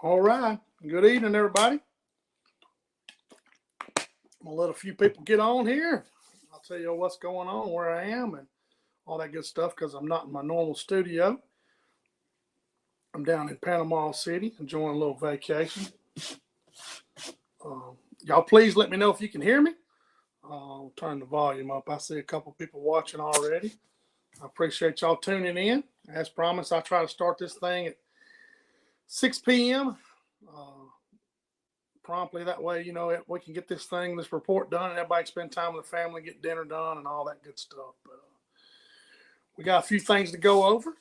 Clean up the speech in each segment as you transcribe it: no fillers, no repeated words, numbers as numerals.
All right. Good evening, everybody. I'm going to let a few people get on here. I'll tell you what's going on, where I am, and all that good stuff because I'm not in my normal studio. I'm down in Panama City enjoying a little vacation. Y'all, please let me know if you can hear me. I'll turn the volume up. I see a couple people watching already. I appreciate y'all tuning in. As promised, I try to start this thing at 6 p.m. Promptly. That way, we can get this report done, and everybody can spend time with the family, get dinner done, and all that good stuff. But we got a few things to go over.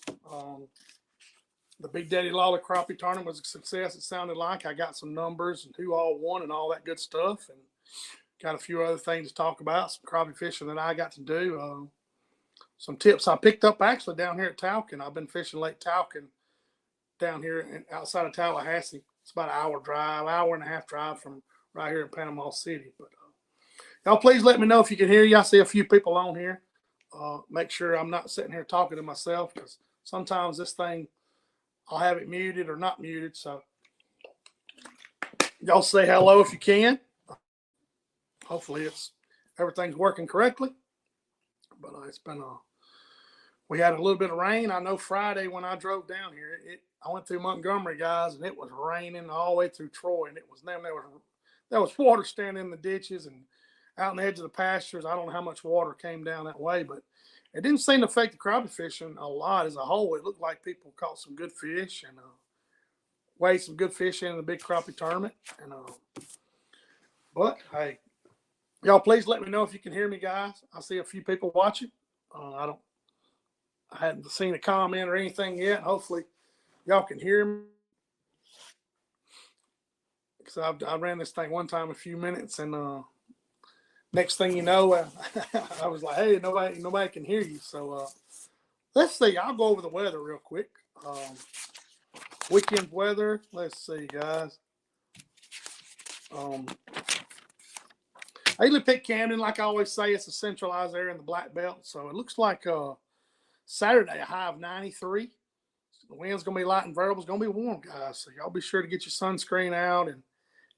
The Big Daddy Lolly Crappie Tournament was a success. It sounded like I got some numbers and who all won and all that good stuff, and got a few other things to talk about. Some crappie fishing that I got to do. Some tips I picked up actually down here at Talcott. I've been fishing Lake Talcott down here outside of Tallahassee. It's about an hour and a half drive from right here in Panama City. But y'all, please let me know if you can hear you. I see a few people on here. Make sure I'm not sitting here talking to myself because sometimes this thing, I'll have it muted or not muted. So y'all say hello if you can. Hopefully everything's working correctly. But it's been we had a little bit of rain. I know Friday when I drove down here, I went through Montgomery, guys, and it was raining all the way through Troy, and there was water standing in the ditches and out on the edge of the pastures. I don't know how much water came down that way, but it didn't seem to affect the crappie fishing a lot as a whole. It looked like people caught some good fish and weighed some good fish in the big crappie tournament. And but hey, y'all, please let me know if you can hear me, guys. I see a few people watching. I hadn't seen a comment or anything yet. Hopefully, y'all can hear me. Because I ran this thing one time a few minutes, and next thing you know, I was like, "Hey, nobody can hear you." So let's see. I'll go over the weather real quick. Weekend weather. Let's see, guys. I usually pick Camden, like I always say. It's a centralized area in the Black Belt, so it looks like Saturday a high of 93. The wind's gonna be light and variable. It's gonna be warm, guys. So y'all be sure to get your sunscreen out and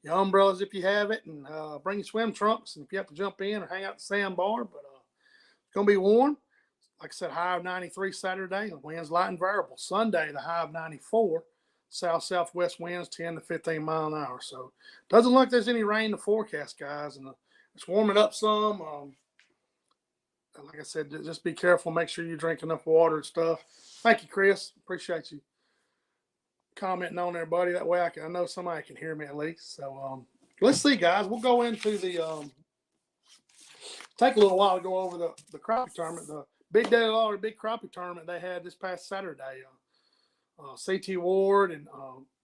your umbrellas if you have it, and bring your swim trunks. And if you have to jump in or hang out the sandbar, but it's gonna be warm. Like I said, high of 93 Saturday. The wind's light and variable. Sunday, the high of 94. Southwest winds 10 to 15 mile an hour. So doesn't look like there's any rain in the forecast, guys. And it's warming up some. Like I said, just be careful. Make sure you drink enough water and stuff. Thank you, Chris. Appreciate you commenting on there, buddy. That way I know somebody can hear me at least. So let's see, guys. We'll go into the take a little while to go over the crappie tournament, the Big Daddy Lolly Big Crappie Tournament they had this past Saturday. CT Ward and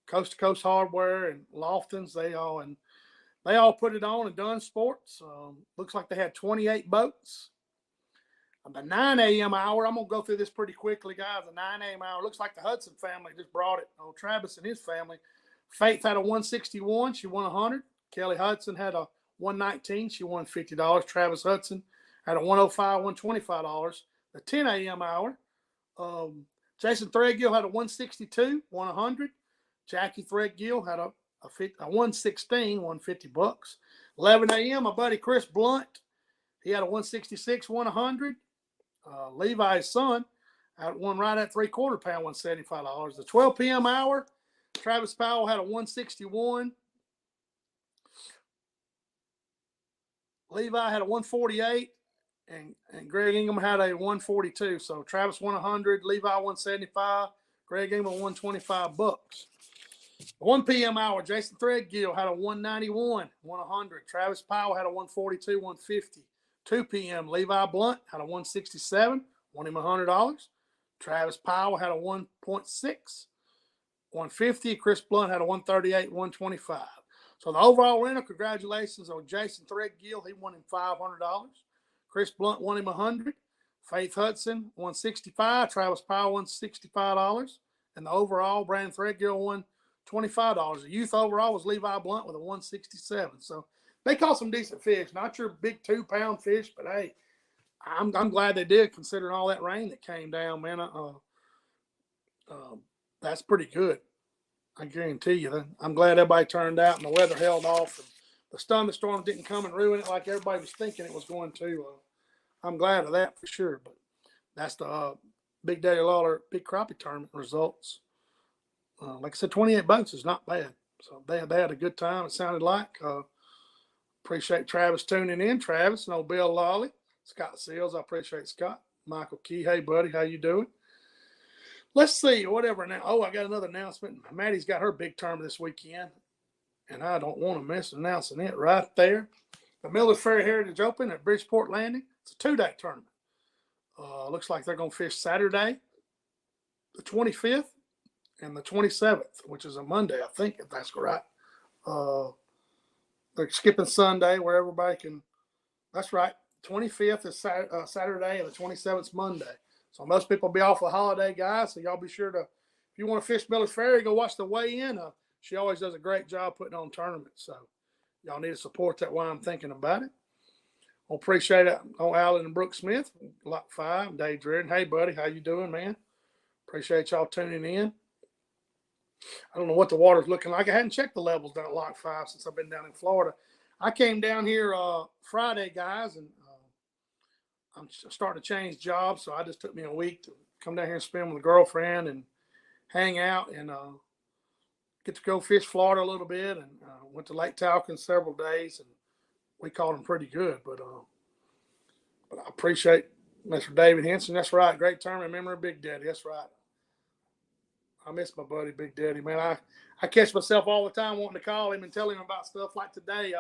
Coast to Coast Hardware and Lofton's, they all put it on and done sports. Looks like they had 28 boats. The 9 a.m. hour, I'm going to go through this pretty quickly, guys. The 9 a.m. hour, looks like the Hudson family just brought it. Travis and his family. Faith had a 161. She won 100. Kelly Hudson had a 119. She won $50. Travis Hudson had a 105, $125. The 10 a.m. hour, Jason Threadgill had a 162, won 100. Jackie Threadgill had a 116, won $50. 11 a.m., my buddy Chris Blunt, he had a 166, won 100. Levi's son had one right at 3/4 pound, won $75. The 12 p.m. hour, Travis Powell had a 161. Levi had a 148, and Greg Ingham had a 142. So Travis won 100, Levi won 75, Greg Ingham won $25. The 1 p.m. hour, Jason Threadgill had a 191, won 100. Travis Powell had a 142, won 50. 2 p.m., Levi Blunt had a 167, won him $100. Travis Powell had a 1.6, 150. Chris Blunt had a 138, 125. So the overall winner, congratulations on Jason Threadgill. He won him $500. Chris Blunt won him 100. Faith Hudson won 65. Travis Powell won $65. And the overall, Brandon Threadgill won $25. The youth overall was Levi Blunt with a 167. So they caught some decent fish. Not your big 2-pound fish, but hey, I'm glad they did, considering all that rain that came down, man. That's pretty good. I guarantee you that. I'm glad everybody turned out and the weather held off. And the thunderstorms didn't come and ruin it like everybody was thinking it was going to. I'm glad of that for sure. But that's the Big Daddy Lawler Big Crappie Tournament results. Like I said, 28 boats is not bad. So they had a good time, it sounded like. Appreciate Travis tuning in. Travis and old Bill Lawley. Scott Seals, I appreciate Scott. Michael Key, hey, buddy, how you doing? Let's see, whatever now. Oh, I got another announcement. Maddie's got her big tournament this weekend, and I don't want to miss announcing it right there. The Millers Ferry Heritage Open at Bridgeport Landing. It's a 2-day tournament. Looks like they're going to fish Saturday, the 25th, and the 27th, which is a Monday, I think, if that's correct. They're skipping Sunday where everybody can. That's right. 25th is Saturday, and the 27th is Monday. So most people will be off for the holiday, guys. So y'all be sure to, if you want to fish Millers Ferry, go watch the weigh-in. She always does a great job putting on tournaments. So y'all need to support that while I'm thinking about it. I appreciate it on Alan and Brooke Smith, Lot 5, Dave Driven. Hey, buddy, how you doing, man? Appreciate y'all tuning in. I don't know what the water's looking like. I hadn't checked the levels down at Lock 5 since I've been down in Florida. I came down here Friday, guys, and I'm starting to change jobs, so I just took me a week to come down here and spend with a girlfriend and hang out and get to go fish Florida a little bit. And went to Lake Talcon several days, and we caught them pretty good. But I appreciate Mr. David Henson. That's right. Great tournament. Remember Big Daddy. That's right. I miss my buddy Big Daddy, man. I catch myself all the time wanting to call him and tell him about stuff like today.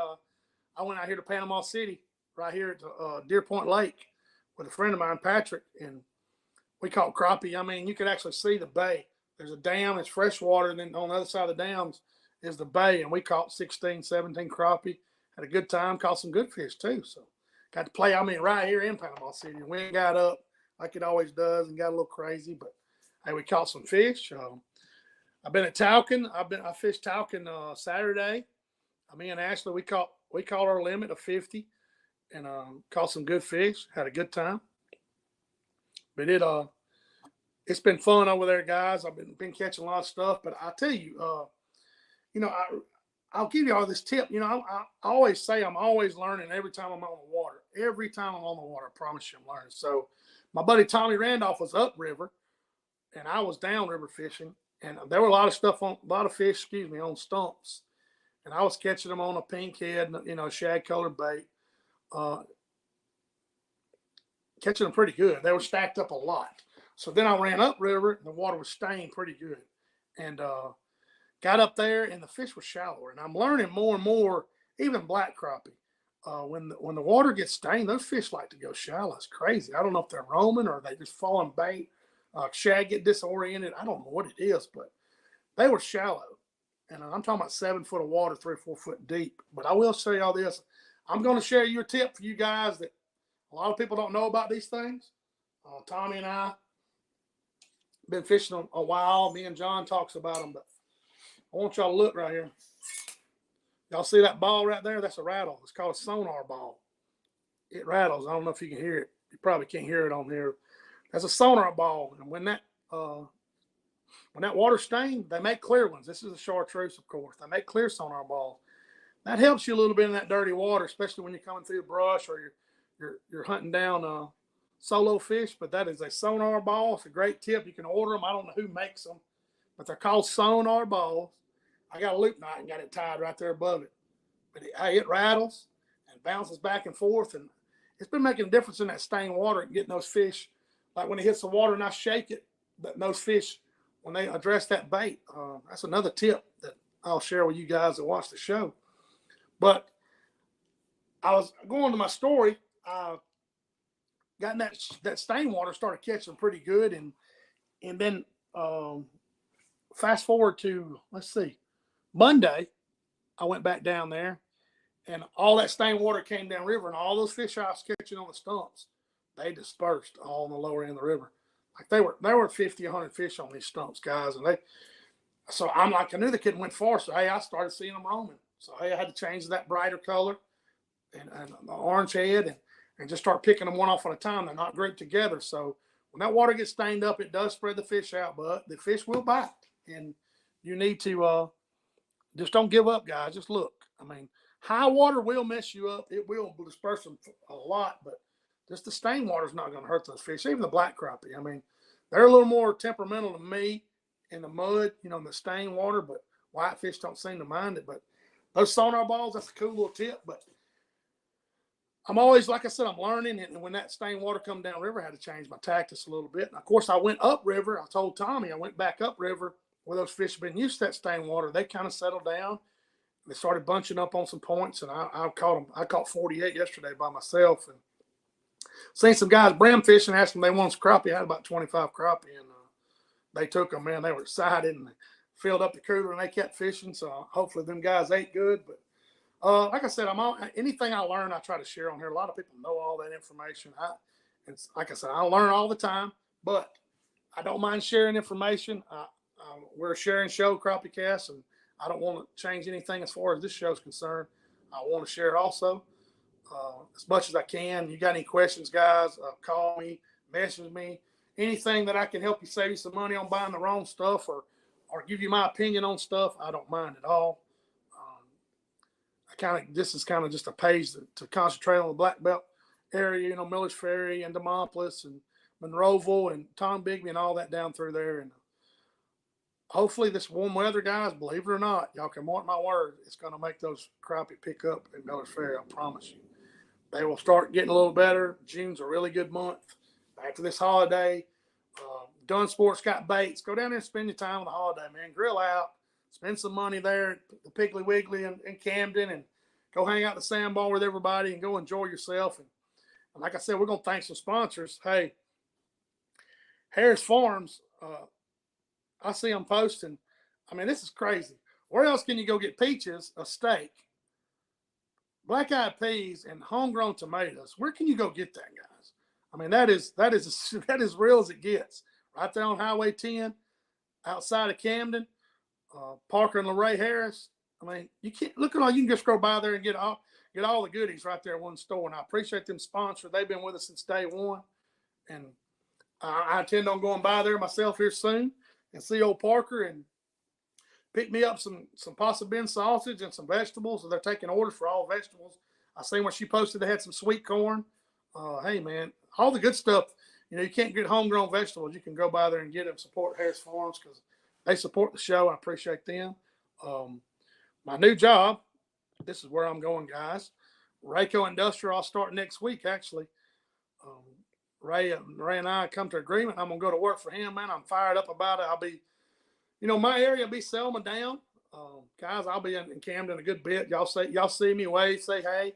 I went out here to Panama City, right here at Deer Point Lake, with a friend of mine, Patrick, and we caught crappie. I mean, you could actually see the bay. There's a dam, it's fresh water, and then on the other side of the dams is the bay, and we caught 16, 17 crappie. Had a good time, caught some good fish too. So got to play, right here in Panama City. The wind got up like it always does and got a little crazy, but hey, we caught some fish. I've been at Talcon. I fished Talcon Saturday. Me and Ashley, we caught our limit of 50 and caught some good fish. Had a good time. But it's been fun over there, guys. I've been catching a lot of stuff. But I tell you, I'll give you all this tip. I always say I'm always learning every time I'm on the water. Every time I'm on the water, I promise you I'm learning. So my buddy Tommy Randolph was upriver, and I was downriver fishing, and there were a lot of fish, on stumps, and I was catching them on a pink head, shad colored bait, catching them pretty good. They were stacked up a lot. So then I ran upriver, and the water was stained pretty good, and got up there, and the fish were shallower. And I'm learning more and more, even black crappie. When the water gets stained, those fish like to go shallow. It's crazy. I don't know if they're roaming or they just fall in bait. Shad get disoriented. I don't know what it is, but they were shallow. And I'm talking about 7 foot of water, 3 or 4 foot deep. But I will show you all this. I'm going to share your tip for you guys that a lot of people don't know about these things. Tommy and I been fishing a while. Me and John talks about them, but I want y'all to look right here. Y'all see that ball right there? That's a rattle. It's called a sonar ball. It rattles. I don't know if you can hear it. You probably can't hear it on here. That's a sonar ball, and when that water stained, they make clear ones. This is a chartreuse, of course. They make clear sonar balls. That helps you a little bit in that dirty water, especially when you're coming through the brush or you're hunting down solo fish. But that is a sonar ball. It's a great tip. You can order them. I don't know who makes them, but they're called sonar balls. I got a loop knot and got it tied right there above it. But it rattles and bounces back and forth, and it's been making a difference in that stained water and getting those fish. Like when it hits the water and I shake it, those fish, when they address that bait, that's another tip that I'll share with you guys that watch the show. But I was going to my story. Got in that stained water, started catching pretty good, and then fast forward to, let's see, Monday, I went back down there, and all that stained water came down river, and all those fish I was catching on the stumps, they dispersed all on the lower end of the river. Like there were 50, 100 fish on these stumps, guys, and so I'm like, I knew the kid went far, so hey, I started seeing them roaming. So hey, I had to change that brighter color and the orange head and just start picking them one off at a time. They're not grouped together. So when that water gets stained up, it does spread the fish out, but the fish will bite. And you need to just don't give up, guys. Just look. I mean, high water will mess you up. It will disperse them a lot, but just the stain water is not going to hurt those fish. Even the black crappie. I mean, they're a little more temperamental than me in the mud, in the stain water, but whitefish don't seem to mind it. But those sonar balls, that's a cool little tip. But I'm always, like I said, I'm learning. And when that stain water come down river, I had to change my tactics a little bit. And of course, I went upriver. I told Tommy I went back upriver where those fish have been used to that stain water. They kind of settled down. They started bunching up on some points, and I caught them. I caught 48 yesterday by myself, and seen some guys brim fishing, asked them if they want some crappie. I had about 25 crappie, and they took them, man. They were excited and filled up the cooler, and they kept fishing. So hopefully them guys ate good. But like I said, anything I learn, I try to share on here. A lot of people know all that information. It's like I said, I learn all the time, but I don't mind sharing information. We're a sharing show, Crappie Cast, and I don't want to change anything as far as this show is concerned. I want to share it also as much as I can. You got any questions, guys, call me, message me. Anything that I can help you save you some money on buying the wrong stuff or give you my opinion on stuff, I don't mind at all. This is kind of just a page to concentrate on the Black Belt area, Millers Ferry and Demopolis and Monroeville and Tombigbee and all that down through there. And hopefully this warm weather, guys, believe it or not, y'all can mark my word, it's going to make those crappie pick up in Millers Ferry, I promise you. They will start getting a little better. June's a really good month. After this holiday, Dunn Sports got baits. Go down there and spend your time on the holiday, man. Grill out. Spend some money there at the Piggly Wiggly in Camden and go hang out at the sandbar with everybody and go enjoy yourself. And like I said, we're going to thank some sponsors. Hey, Harris Farms, I see them posting. I mean, this is crazy. Where else can you go get peaches, a steak, black-eyed peas, and homegrown tomatoes? Where can you go get that, guys? I mean, that is as real as it gets. Right there on Highway 10, outside of Camden. Parker and LeRae Harris. I mean, you can't look at all. You can just go by there and get all the goodies right there in one store. And I appreciate them sponsors. They've been with us since day one, and I intend on going by there myself here soon and see old Parker and pick me up some pasta bin sausage and some vegetables. So they're taking orders for all vegetables. I seen when she posted they had some sweet corn. Hey man, all the good stuff. You can't get homegrown vegetables. You can go by there and get them. Support Harris Farms because they support the show. I appreciate them. My new job, this is where I'm going, guys. Rayco Industrial, I'll start next week, actually. Ray and I come to agreement. I'm going to go to work for him, man. I'm fired up about it. I'll be, my area will be Selma down. Guys, I'll be in Camden a good bit. Y'all see me, wave, say hey.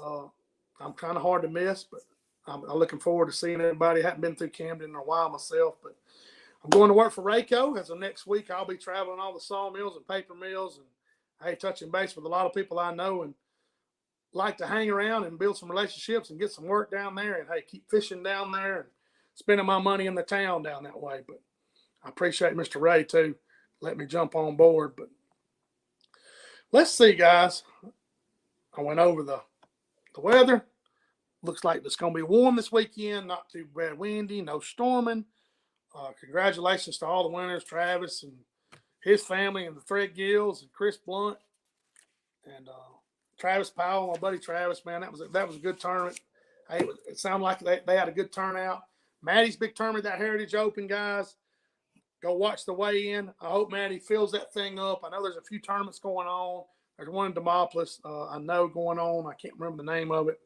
I'm kind of hard to miss, but I'm looking forward to seeing everybody. I haven't been through Camden in a while myself, but I'm going to work for Rayco. As of next week, I'll be traveling all the sawmills and paper mills and, hey, touching base with a lot of people I know and like to hang around and build some relationships and get some work down there and, hey, keep fishing down there and spending my money in the town down that way. But I appreciate Mr. Ray, too. Let me jump on board. But let's see, guys. I went over the weather. Looks like it's going to be warm this weekend. Not too bad windy. No storming. Congratulations to all the winners, Travis and his family and the Fred Gills and Chris Blunt and Travis Powell, my buddy Travis, man. That was a good tournament. Hey, it sounded like they had a good turnout. Maddie's big tournament, that Heritage Open, guys. Go watch the weigh-in. I hope Maddie fills that thing up. I know there's a few tournaments going on. There's one in Demopolis I know going on. I can't remember the name of it.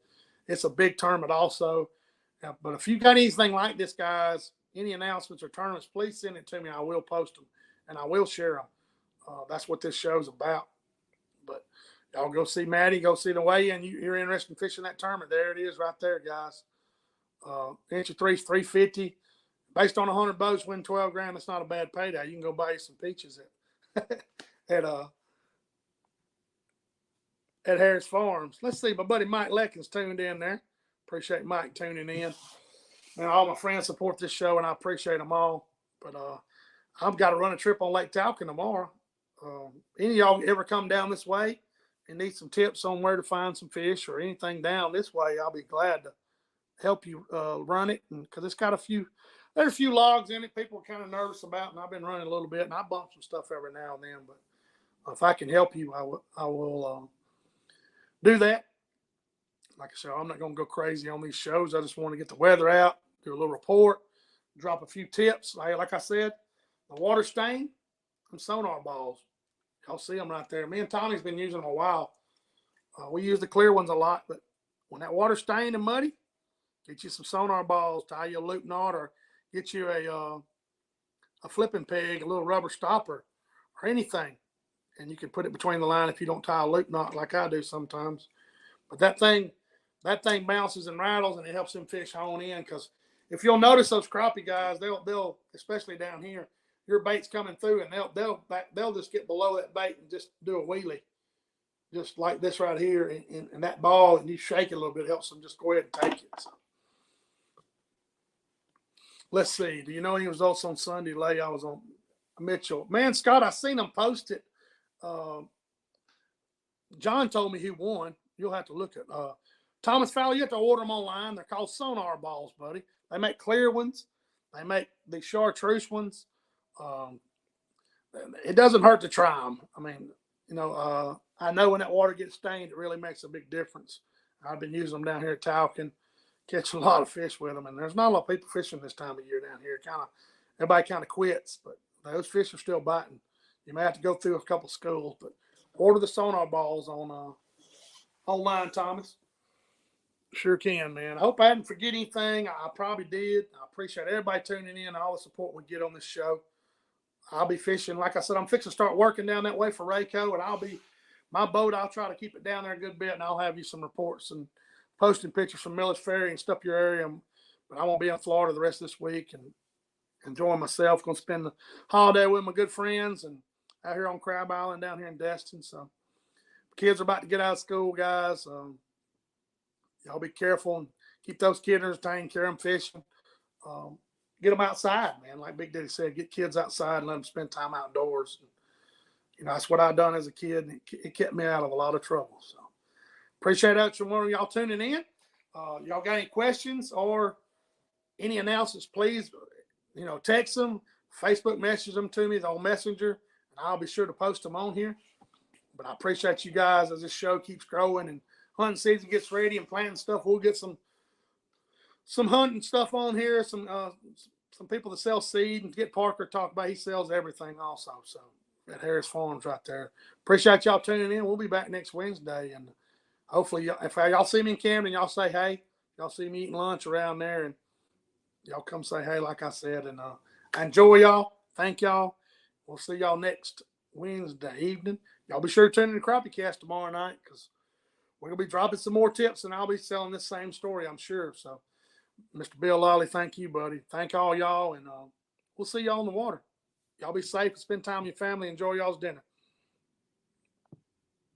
It's a big tournament also. But if you got anything like this, guys, any announcements or tournaments, please send it to me. I will post them, and I will share them. That's what this show's about. But y'all go see Maddie, go see the weigh-in. You're interested in fishing that tournament. There it is right there, guys. Inch of threes, $350. Based on 100 boats, win 12 grand. That's not a bad payday. You can go buy you some peaches at Harris Farms. Let's see. My buddy Mike Leckins tuned in there. Appreciate Mike tuning in. And all my friends support this show, and I appreciate them all. But I've got to run a trip on Lake Talcott tomorrow. Any of y'all ever come down this way and need some tips on where to find some fish or anything down this way, I'll be glad to help you run it. Because it's got a few there's a few logs in it people are kind of nervous about, and I've been running a little bit, and I bump some stuff every now and then. But if I can help you, I will do that. Like I said, I'm not going to go crazy on these shows. I just want to get the weather out, do a little report, drop a few tips. Like I said, the water stain, them sonar balls. Y'all see them right there. Me and Tommy's been using them a while. We use the clear ones a lot, but when that water stained and muddy, get you some sonar balls, tie you a loop knot, or get you a flipping peg, a little rubber stopper, or anything, and you can put it between the line if you don't tie a loop knot like I do sometimes. But that thing bounces and rattles, and it helps them fish hone in. Because if you'll notice those crappie guys, they'll especially down here, your bait's coming through, and they'll just get below that bait and just do a wheelie, just like this right here, and that ball, and you shake it a little bit, it helps them just go ahead and take it. So. Let's see. Do you know any results on Sunday? I was on Mitchell. Man, Scott, I seen them post it. John told me he won. You'll have to look at Thomas Fowler. You have to order them online. They're called sonar balls, buddy. They make clear ones. They make the chartreuse ones. It doesn't hurt to try them. I mean, I know when that water gets stained, it really makes a big difference. I've been using them down here at Talcon, catching a lot of fish with them, and there's not a lot of people fishing this time of year down here. Everybody kind of quits, but those fish are still biting. You may have to go through a couple schools, but order the sonar balls on online, Thomas. Sure can, man. I hope I didn't forget anything. I probably did. I appreciate everybody tuning in, all the support we get on this show. I'll be fishing. Like I said, I'm fixing to start working down that way for Rayco, and my boat, I'll try to keep it down there a good bit, and I'll have you some reports and posting pictures from Millis Ferry and stuff your area. But I won't be in Florida the rest of this week and enjoying myself. Going to spend the holiday with my good friends and out here on Crab Island down here in Destin. So kids are about to get out of school, guys. Y'all be careful and keep those kids entertained, carry them fishing. Get them outside, man. Like Big Daddy said, get kids outside and let them spend time outdoors. And, that's what I done as a kid, and it kept me out of a lot of trouble. So appreciate each one of y'all tuning in. Y'all got any questions or any announcements, please, text them, Facebook message them to me on Messenger, and I'll be sure to post them on here. But I appreciate you guys as this show keeps growing and hunting season gets ready and planting stuff. We'll get some hunting stuff on here, some people that sell seed, and get Parker to talk about. He sells everything also. So at Harris Farms right there. Appreciate y'all tuning in. We'll be back next Wednesday, and hopefully if y'all see me in Camden, y'all say hey. Y'all see me eating lunch around there, and y'all come say hey, like I said. And I enjoy y'all. Thank y'all. We'll see y'all next Wednesday evening. Y'all be sure to tune in to Crappie Cast tomorrow night, because we're going to be dropping some more tips, and I'll be selling this same story, I'm sure. So, Mr. Bill Lolly, thank you, buddy. Thank all y'all, and we'll see y'all in the water. Y'all be safe and spend time with your family. Enjoy y'all's dinner.